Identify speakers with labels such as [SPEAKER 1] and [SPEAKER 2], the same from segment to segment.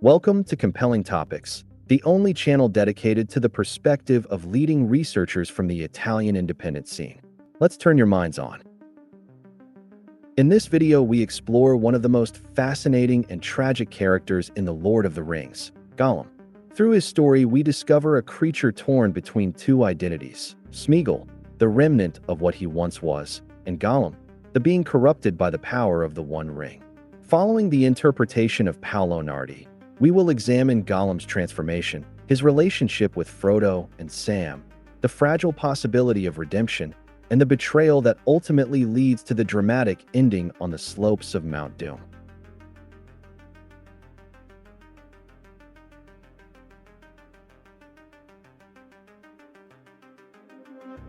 [SPEAKER 1] Welcome to Compelling Topics, the only channel dedicated to the perspective of leading researchers from the Italian independent scene. Let's turn your minds on. In this video, we explore one of the most fascinating and tragic characters in The Lord of the Rings, Gollum. Through his story, we discover a creature torn between two identities: Sméagol, the remnant of what he once was, and Gollum, the being corrupted by the power of the One Ring. Following the interpretation of Paolo Nardi, we will examine Gollum's transformation, his relationship with Frodo and Sam, the fragile possibility of redemption, and the betrayal that ultimately leads to the dramatic ending on the slopes of Mount Doom.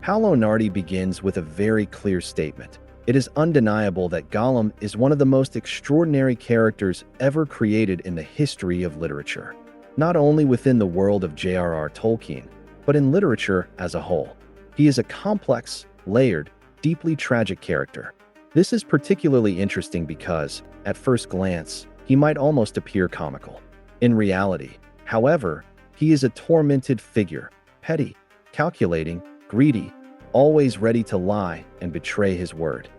[SPEAKER 1] Paolo Nardi begins with a very clear statement. It is undeniable that Gollum is one of the most extraordinary characters ever created in the history of literature, not only within the world of J.R.R. Tolkien, but in literature as a whole. He is a complex, layered, deeply tragic character. This is particularly interesting because, at first glance, he might almost appear comical. In reality, however, he is a tormented figure, petty, calculating, greedy, always ready to lie and betray his word.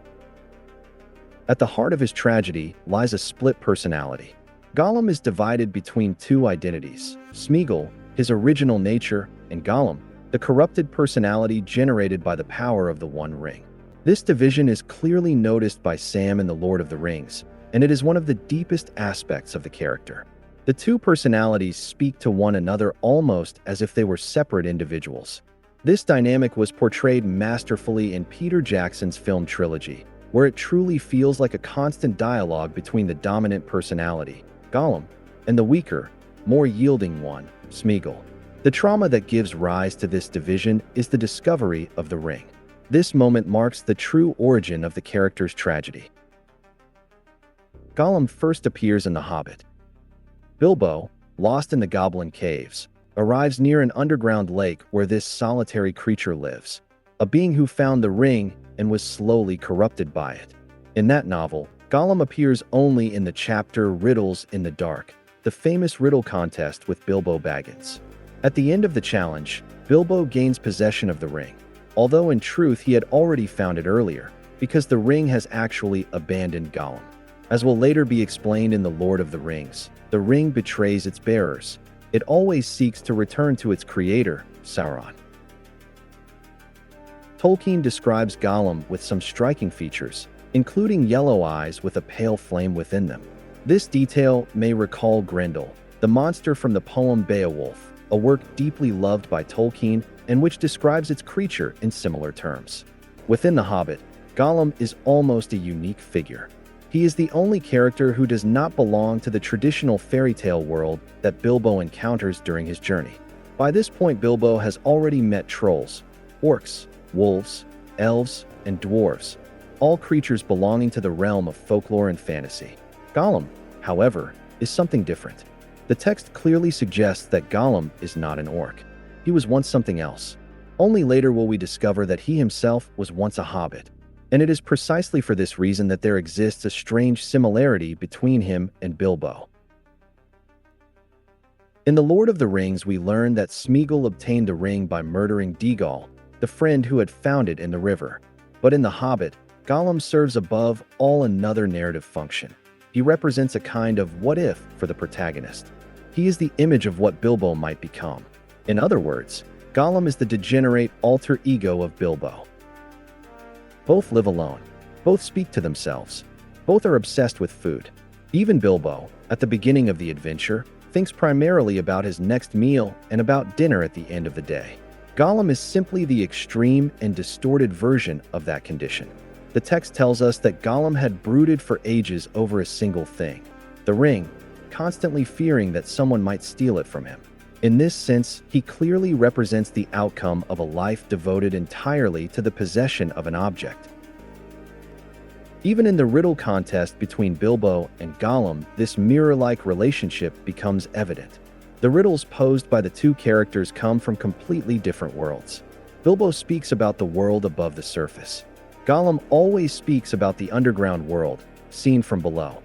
[SPEAKER 1] At the heart of his tragedy lies a split personality. Gollum is divided between two identities: Sméagol, his original nature, and Gollum, the corrupted personality generated by the power of the One Ring. This division is clearly noticed by Sam in The Lord of the Rings, and it is one of the deepest aspects of the character. The two personalities speak to one another almost as if they were separate individuals. This dynamic was portrayed masterfully in Peter Jackson's film trilogy, where it truly feels like a constant dialogue between the dominant personality, Gollum, and the weaker, more yielding one, Sméagol. The trauma that gives rise to this division is the discovery of the ring. This moment marks the true origin of the character's tragedy. Gollum first appears in The Hobbit. Bilbo, lost in the Goblin Caves, arrives near an underground lake where this solitary creature lives, a being who found the ring and was slowly corrupted by it. In that novel, Gollum appears only in the chapter Riddles in the Dark, the famous riddle contest with Bilbo Baggins. At the end of the challenge, Bilbo gains possession of the ring, although in truth he had already found it earlier, because the ring has actually abandoned Gollum. As will later be explained in The Lord of the Rings, the ring betrays its bearers. It always seeks to return to its creator, Sauron. Tolkien describes Gollum with some striking features, including yellow eyes with a pale flame within them. This detail may recall Grendel, the monster from the poem Beowulf, a work deeply loved by Tolkien and which describes its creature in similar terms. Within The Hobbit, Gollum is almost a unique figure. He is the only character who does not belong to the traditional fairy tale world that Bilbo encounters during his journey. By this point, Bilbo has already met trolls, orcs, wolves, elves, and dwarves, all creatures belonging to the realm of folklore and fantasy. Gollum, however, is something different. The text clearly suggests that Gollum is not an orc. He was once something else. Only later will we discover that he himself was once a hobbit. And it is precisely for this reason that there exists a strange similarity between him and Bilbo. In The Lord of the Rings, we learn that Sméagol obtained the ring by murdering Dégol, the friend who had found it in the river. But in The Hobbit, Gollum serves above all another narrative function. He represents a kind of what-if for the protagonist. He is the image of what Bilbo might become. In other words, Gollum is the degenerate alter ego of Bilbo. Both live alone. Both speak to themselves. Both are obsessed with food. Even Bilbo, at the beginning of the adventure, thinks primarily about his next meal and about dinner at the end of the day. Gollum is simply the extreme and distorted version of that condition. The text tells us that Gollum had brooded for ages over a single thing: the ring, constantly fearing that someone might steal it from him. In this sense, he clearly represents the outcome of a life devoted entirely to the possession of an object. Even in the riddle contest between Bilbo and Gollum, this mirror-like relationship becomes evident. The riddles posed by the two characters come from completely different worlds. Bilbo speaks about the world above the surface. Gollum always speaks about the underground world, seen from below.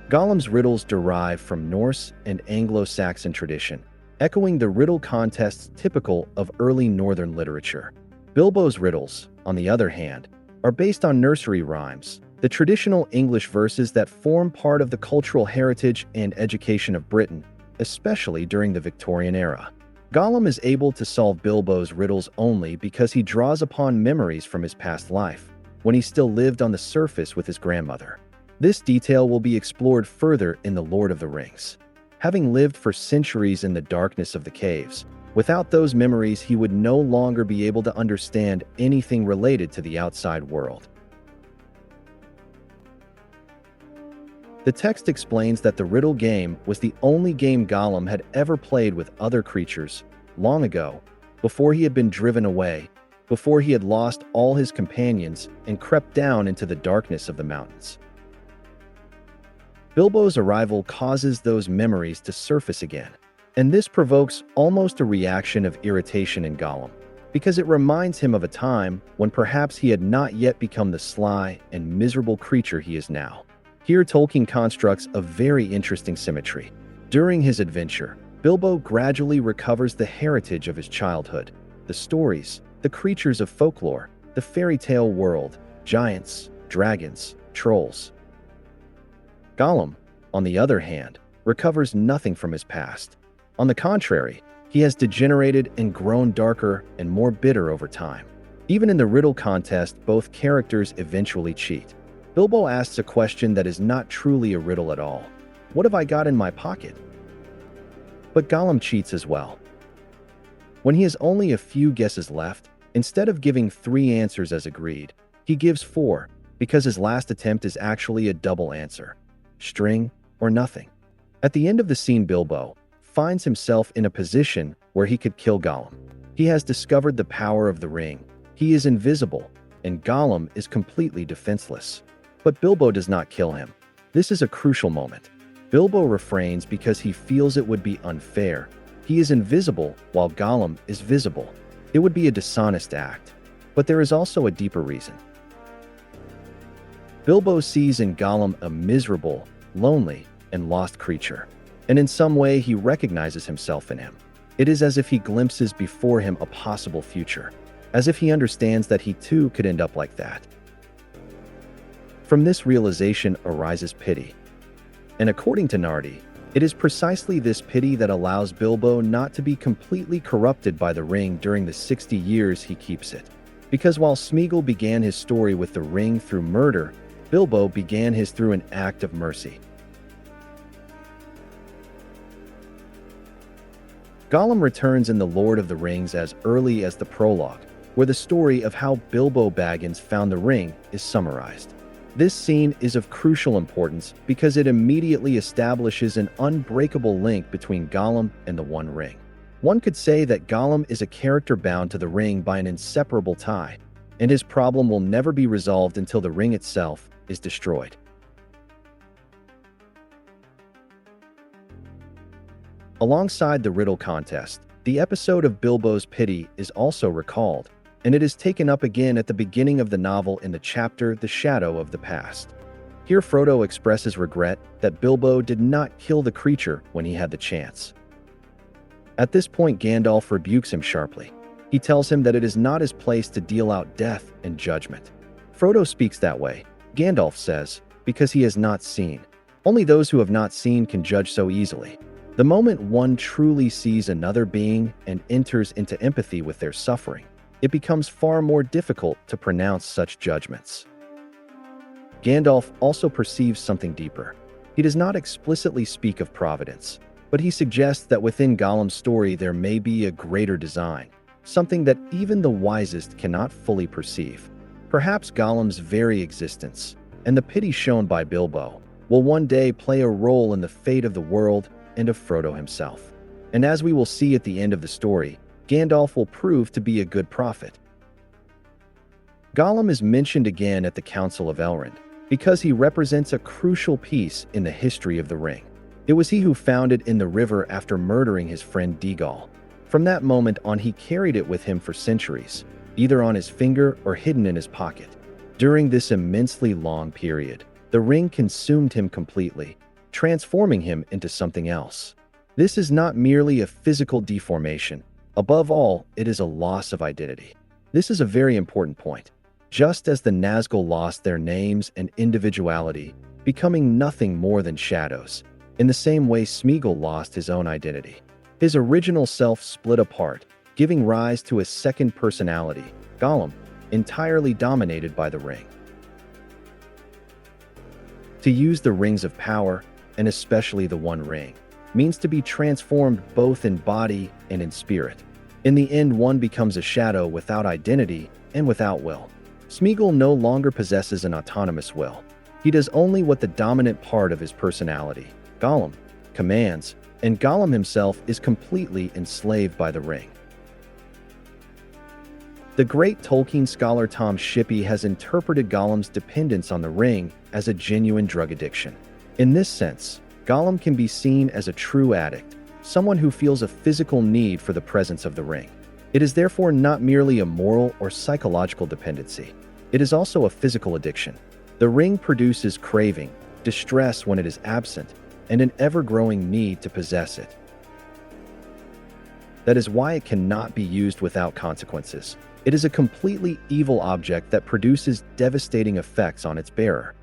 [SPEAKER 1] Gollum's riddles derive from Norse and Anglo-Saxon tradition, echoing the riddle contests typical of early Northern literature. Bilbo's riddles, on the other hand, are based on nursery rhymes, the traditional English verses that form part of the cultural heritage and education of Britain, especially during the Victorian era. Gollum is able to solve Bilbo's riddles only because he draws upon memories from his past life, when he still lived on the surface with his grandmother. This detail will be explored further in The Lord of the Rings. Having lived for centuries in the darkness of the caves, without those memories he would no longer be able to understand anything related to the outside world. The text explains that the riddle game was the only game Gollum had ever played with other creatures, long ago, before he had been driven away, before he had lost all his companions and crept down into the darkness of the mountains. Bilbo's arrival causes those memories to surface again, and this provokes almost a reaction of irritation in Gollum, because it reminds him of a time when perhaps he had not yet become the sly and miserable creature he is now. Here Tolkien constructs a very interesting symmetry. During his adventure, Bilbo gradually recovers the heritage of his childhood, the stories, the creatures of folklore, the fairy tale world, giants, dragons, trolls. Gollum, on the other hand, recovers nothing from his past. On the contrary, he has degenerated and grown darker and more bitter over time. Even in the riddle contest, both characters eventually cheat. Bilbo asks a question that is not truly a riddle at all. What have I got in my pocket? But Gollum cheats as well. When he has only a few guesses left, instead of giving 3 answers as agreed, he gives 4, because his last attempt is actually a double answer: string or nothing. At the end of the scene, Bilbo finds himself in a position where he could kill Gollum. He has discovered the power of the ring. He is invisible, and Gollum is completely defenseless. But Bilbo does not kill him. This is a crucial moment. Bilbo refrains because he feels it would be unfair. He is invisible while Gollum is visible. It would be a dishonest act. But there is also a deeper reason. Bilbo sees in Gollum a miserable, lonely, and lost creature. And in some way he recognizes himself in him. It is as if he glimpses before him a possible future, as if he understands that he too could end up like that. From this realization arises pity. And according to Nardi, it is precisely this pity that allows Bilbo not to be completely corrupted by the ring during the 60 years he keeps it. Because while Sméagol began his story with the ring through murder, Bilbo began his through an act of mercy. Gollum returns in The Lord of the Rings as early as the prologue, where the story of how Bilbo Baggins found the ring is summarized. This scene is of crucial importance because it immediately establishes an unbreakable link between Gollum and the One Ring. One could say that Gollum is a character bound to the ring by an inseparable tie, and his problem will never be resolved until the ring itself is destroyed. Alongside the riddle contest, the episode of Bilbo's pity is also recalled, and it is taken up again at the beginning of the novel in the chapter The Shadow of the Past. Here Frodo expresses regret that Bilbo did not kill the creature when he had the chance. At this point, Gandalf rebukes him sharply. He tells him that it is not his place to deal out death and judgment. Frodo speaks that way, Gandalf says, because he has not seen. Only those who have not seen can judge so easily. The moment one truly sees another being and enters into empathy with their suffering, it becomes far more difficult to pronounce such judgments. Gandalf also perceives something deeper. He does not explicitly speak of providence, but he suggests that within Gollum's story there may be a greater design, something that even the wisest cannot fully perceive. Perhaps Gollum's very existence, and the pity shown by Bilbo, will one day play a role in the fate of the world and of Frodo himself. And as we will see at the end of the story, Gandalf will prove to be a good prophet. Gollum is mentioned again at the Council of Elrond, because he represents a crucial piece in the history of the ring. It was he who found it in the river after murdering his friend Dégol. From that moment on, he carried it with him for centuries, either on his finger or hidden in his pocket. During this immensely long period, the ring consumed him completely, transforming him into something else. This is not merely a physical deformation. Above all, it is a loss of identity. This is a very important point. Just as the Nazgul lost their names and individuality, becoming nothing more than shadows, in the same way Sméagol lost his own identity. His original self split apart, giving rise to a second personality, Gollum, entirely dominated by the ring. To use the rings of power, and especially the One Ring, means to be transformed both in body and in spirit. In the end, one becomes a shadow without identity and without will. Sméagol no longer possesses an autonomous will. He does only what the dominant part of his personality, Gollum, commands, and Gollum himself is completely enslaved by the ring. The great Tolkien scholar Tom Shippey has interpreted Gollum's dependence on the ring as a genuine drug addiction. In this sense, Gollum can be seen as a true addict, someone who feels a physical need for the presence of the ring. It is therefore not merely a moral or psychological dependency. It is also a physical addiction. The ring produces craving, distress when it is absent, and an ever-growing need to possess it. That is why it cannot be used without consequences. It is a completely evil object that produces devastating effects on its bearer.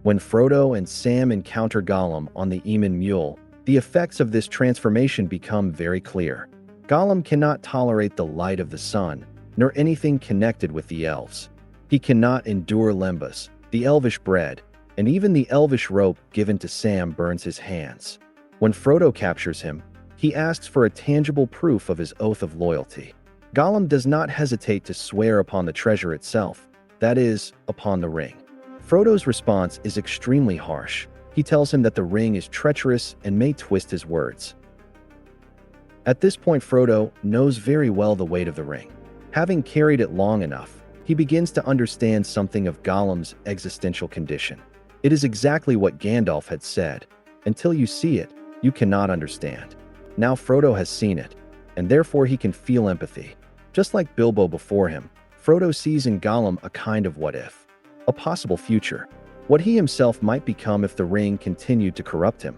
[SPEAKER 1] When Frodo and Sam encounter Gollum on the Eamon Mule, the effects of this transformation become very clear. Gollum cannot tolerate the light of the sun, nor anything connected with the elves. He cannot endure lembas, the elvish bread, and even the elvish rope given to Sam burns his hands. When Frodo captures him, he asks for a tangible proof of his oath of loyalty. Gollum does not hesitate to swear upon the treasure itself, that is, upon the ring. Frodo's response is extremely harsh. He tells him that the ring is treacherous and may twist his words. At this point, Frodo knows very well the weight of the ring. Having carried it long enough, he begins to understand something of Gollum's existential condition. It is exactly what Gandalf had said, "Until you see it, you cannot understand." Now Frodo has seen it, and therefore he can feel empathy. Just like Bilbo before him, Frodo sees in Gollum a kind of what-if, a possible future, what he himself might become if the ring continued to corrupt him.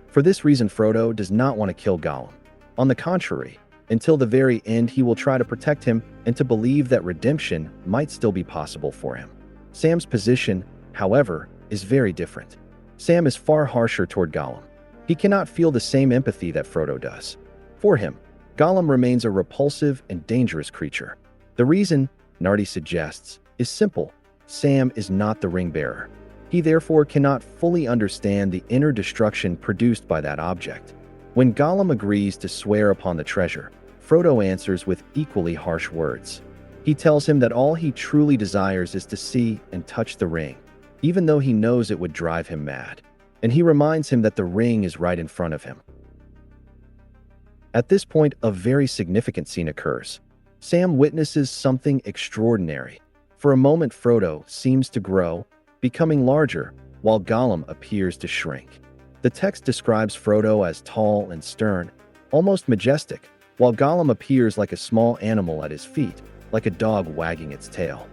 [SPEAKER 1] For this reason, Frodo does not want to kill Gollum. On the contrary, until the very end he will try to protect him and to believe that redemption might still be possible for him. Sam's position, however, is very different. Sam is far harsher toward Gollum. He cannot feel the same empathy that Frodo does. For him, Gollum remains a repulsive and dangerous creature. The reason, Nardi suggests, is simple. Sam is not the ring bearer. He therefore cannot fully understand the inner destruction produced by that object. When Gollum agrees to swear upon the treasure, Frodo answers with equally harsh words. He tells him that all he truly desires is to see and touch the ring, even though he knows it would drive him mad. And he reminds him that the ring is right in front of him. At this point, a very significant scene occurs. Sam witnesses something extraordinary. For a moment, Frodo seems to grow, becoming larger, while Gollum appears to shrink. The text describes Frodo as tall and stern, almost majestic, while Gollum appears like a small animal at his feet, like a dog wagging its tail.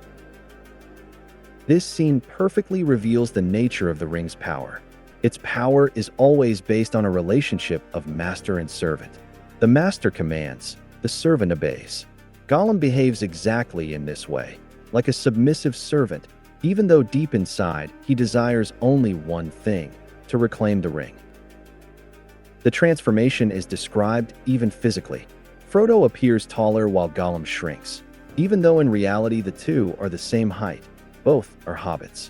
[SPEAKER 1] This scene perfectly reveals the nature of the ring's power. Its power is always based on a relationship of master and servant. The master commands, the servant obeys. Gollum behaves exactly in this way, like a submissive servant, even though deep inside he desires only one thing: to reclaim the ring. The transformation is described even physically. Frodo appears taller while Gollum shrinks, even though in reality the two are the same height. Both are hobbits.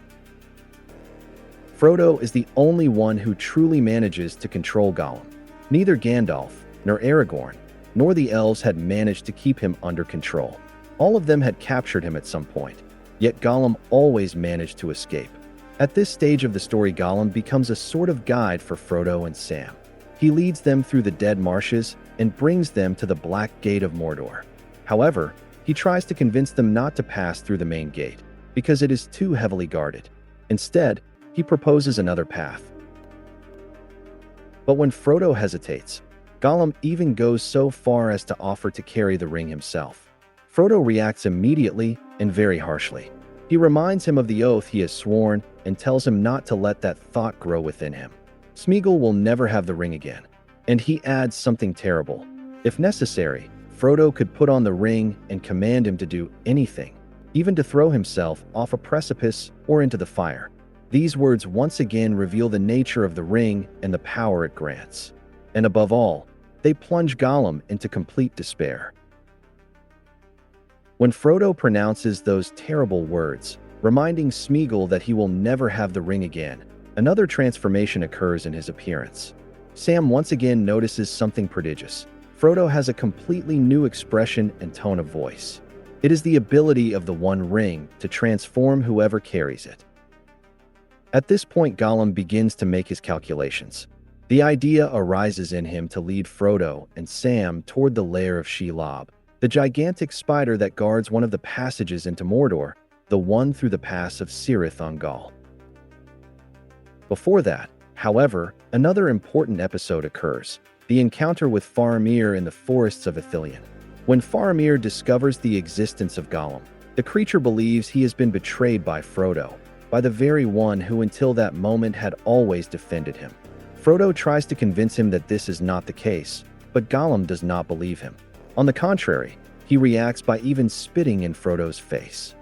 [SPEAKER 1] Frodo is the only one who truly manages to control Gollum. Neither Gandalf, nor Aragorn, nor the elves had managed to keep him under control. All of them had captured him at some point, yet Gollum always managed to escape. At this stage of the story, Gollum becomes a sort of guide for Frodo and Sam. He leads them through the Dead Marshes and brings them to the Black Gate of Mordor. However, he tries to convince them not to pass through the main gate, because it is too heavily guarded. Instead, he proposes another path. But when Frodo hesitates, Gollum even goes so far as to offer to carry the ring himself. Frodo reacts immediately and very harshly. He reminds him of the oath he has sworn and tells him not to let that thought grow within him. Sméagol will never have the ring again. And he adds something terrible. If necessary, Frodo could put on the ring and command him to do anything, even to throw himself off a precipice or into the fire. These words once again reveal the nature of the ring and the power it grants. And above all, they plunge Gollum into complete despair. When Frodo pronounces those terrible words, reminding Sméagol that he will never have the ring again, another transformation occurs in his appearance. Sam once again notices something prodigious. Frodo has a completely new expression and tone of voice. It is the ability of the One Ring to transform whoever carries it. At this point, Gollum begins to make his calculations. The idea arises in him to lead Frodo and Sam toward the lair of Shelob, the gigantic spider that guards one of the passages into Mordor, the one through the pass of Cirith Ungol. Before that, however, another important episode occurs, the encounter with Faramir in the forests of Ithilien. When Faramir discovers the existence of Gollum, the creature believes he has been betrayed by Frodo, by the very one who until that moment had always defended him. Frodo tries to convince him that this is not the case, but Gollum does not believe him. On the contrary, he reacts by even spitting in Frodo's face.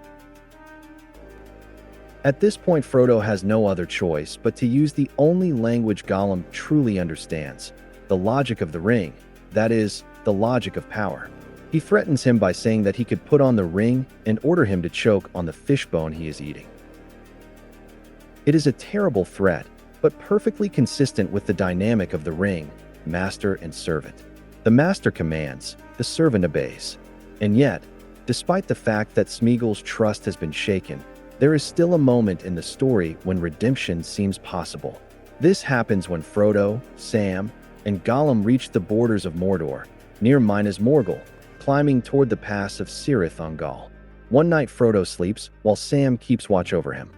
[SPEAKER 1] At this point, Frodo has no other choice but to use the only language Gollum truly understands, the logic of the ring, that is, the logic of power. He threatens him by saying that he could put on the ring and order him to choke on the fishbone he is eating. It is a terrible threat, but perfectly consistent with the dynamic of the ring, master and servant. The master commands, the servant obeys. And yet, despite the fact that Sméagol's trust has been shaken, there is still a moment in the story when redemption seems possible. This happens when Frodo, Sam, and Gollum reach the borders of Mordor, near Minas Morgul, climbing toward the pass of Cirith Ungol. One night Frodo sleeps while Sam keeps watch over him.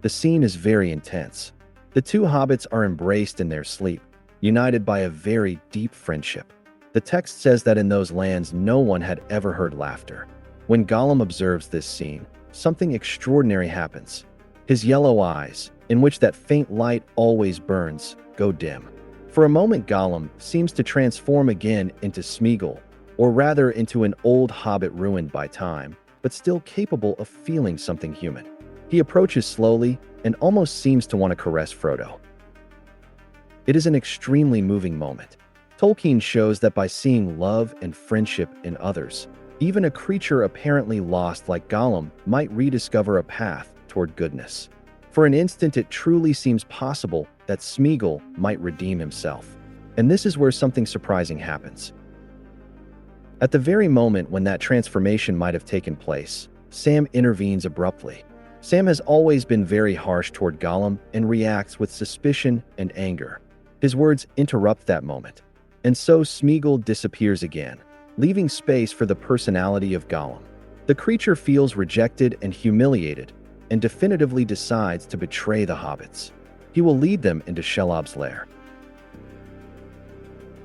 [SPEAKER 1] The scene is very intense. The two hobbits are embraced in their sleep, united by a very deep friendship. The text says that in those lands no one had ever heard laughter. When Gollum observes this scene, something extraordinary happens. His yellow eyes, in which that faint light always burns, go dim. For a moment, Gollum seems to transform again into Sméagol, or rather into an old hobbit ruined by time, but still capable of feeling something human. He approaches slowly and almost seems to want to caress Frodo. It is an extremely moving moment. Tolkien shows that by seeing love and friendship in others, even a creature apparently lost like Gollum might rediscover a path toward goodness. For an instant, it truly seems possible that Sméagol might redeem himself. And this is where something surprising happens. At the very moment when that transformation might have taken place, Sam intervenes abruptly. Sam has always been very harsh toward Gollum and reacts with suspicion and anger. His words interrupt that moment. And so Sméagol disappears again, leaving space for the personality of Gollum. The creature feels rejected and humiliated, and definitively decides to betray the hobbits. He will lead them into Shelob's lair.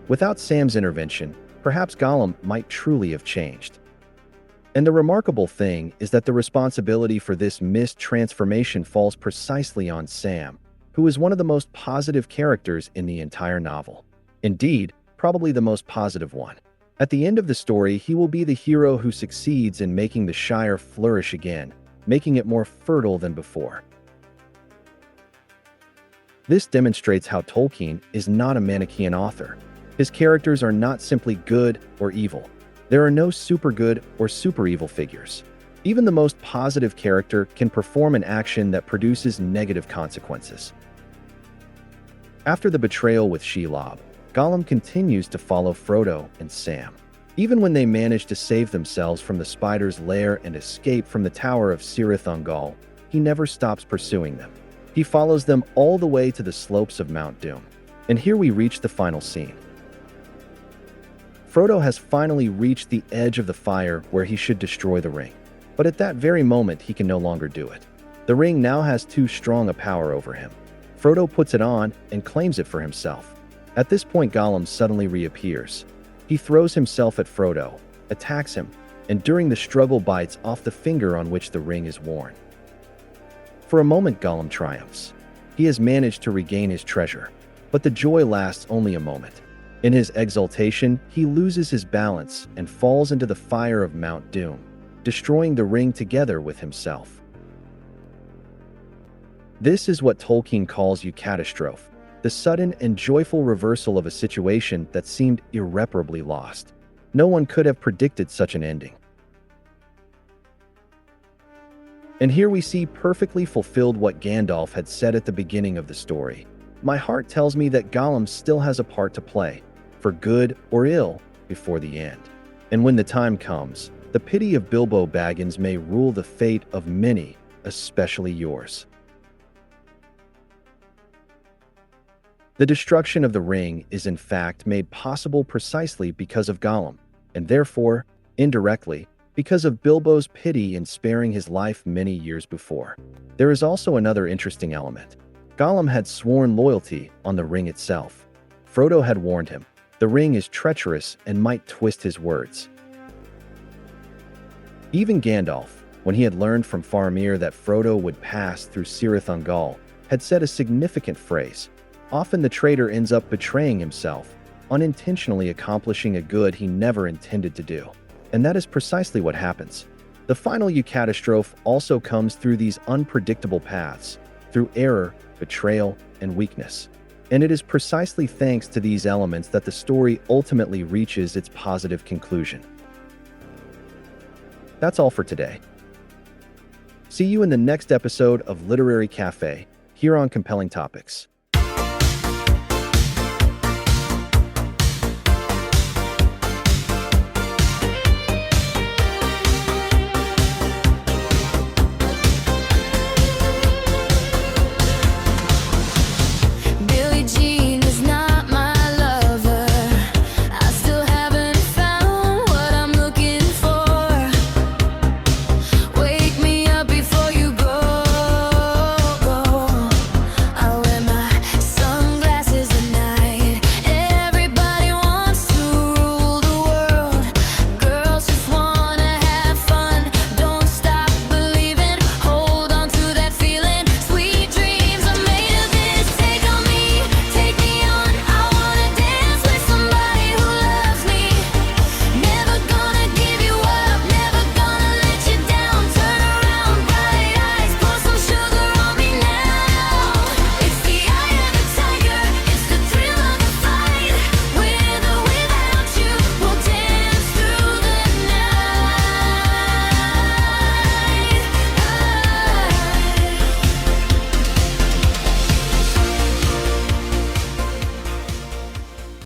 [SPEAKER 1] Without Sam's intervention, perhaps Gollum might truly have changed. And the remarkable thing is that the responsibility for this missed transformation falls precisely on Sam, who is one of the most positive characters in the entire novel. Indeed, probably the most positive one. At the end of the story, he will be the hero who succeeds in making the Shire flourish again, making it more fertile than before. This demonstrates how Tolkien is not a Manichaean author. His characters are not simply good or evil. There are no super good or super evil figures. Even the most positive character can perform an action that produces negative consequences. After the betrayal with Shelob, Gollum continues to follow Frodo and Sam. Even when they manage to save themselves from the spider's lair and escape from the Tower of Cirith Ungol, he never stops pursuing them. He follows them all the way to the slopes of Mount Doom. And here we reach the final scene. Frodo has finally reached the edge of the fire where he should destroy the ring. But at that very moment, he can no longer do it. The ring now has too strong a power over him. Frodo puts it on and claims it for himself. At this point, Gollum suddenly reappears. He throws himself at Frodo, attacks him, and during the struggle bites off the finger on which the ring is worn. For a moment, Gollum triumphs. He has managed to regain his treasure, but the joy lasts only a moment. In his exultation, he loses his balance and falls into the fire of Mount Doom, destroying the ring together with himself. This is what Tolkien calls eucatastrophe, the sudden and joyful reversal of a situation that seemed irreparably lost. No one could have predicted such an ending. And here we see perfectly fulfilled what Gandalf had said at the beginning of the story. My heart tells me that Gollum still has a part to play, for good or ill, before the end. And when the time comes, the pity of Bilbo Baggins may rule the fate of many, especially yours. The destruction of the ring is in fact made possible precisely because of Gollum, and therefore, indirectly, because of Bilbo's pity in sparing his life many years before. There is also another interesting element. Gollum had sworn loyalty on the ring itself. Frodo had warned him, the ring is treacherous and might twist his words. Even Gandalf, when he had learned from Faramir that Frodo would pass through Cirith Ungol, had said a significant phrase. Often the traitor ends up betraying himself, unintentionally accomplishing a good he never intended to do. And that is precisely what happens. The final eucatastrophe also comes through these unpredictable paths, through error, betrayal, and weakness. And it is precisely thanks to these elements that the story ultimately reaches its positive conclusion. That's all for today. See you in the next episode of Literary Café, here on Compelling Topics.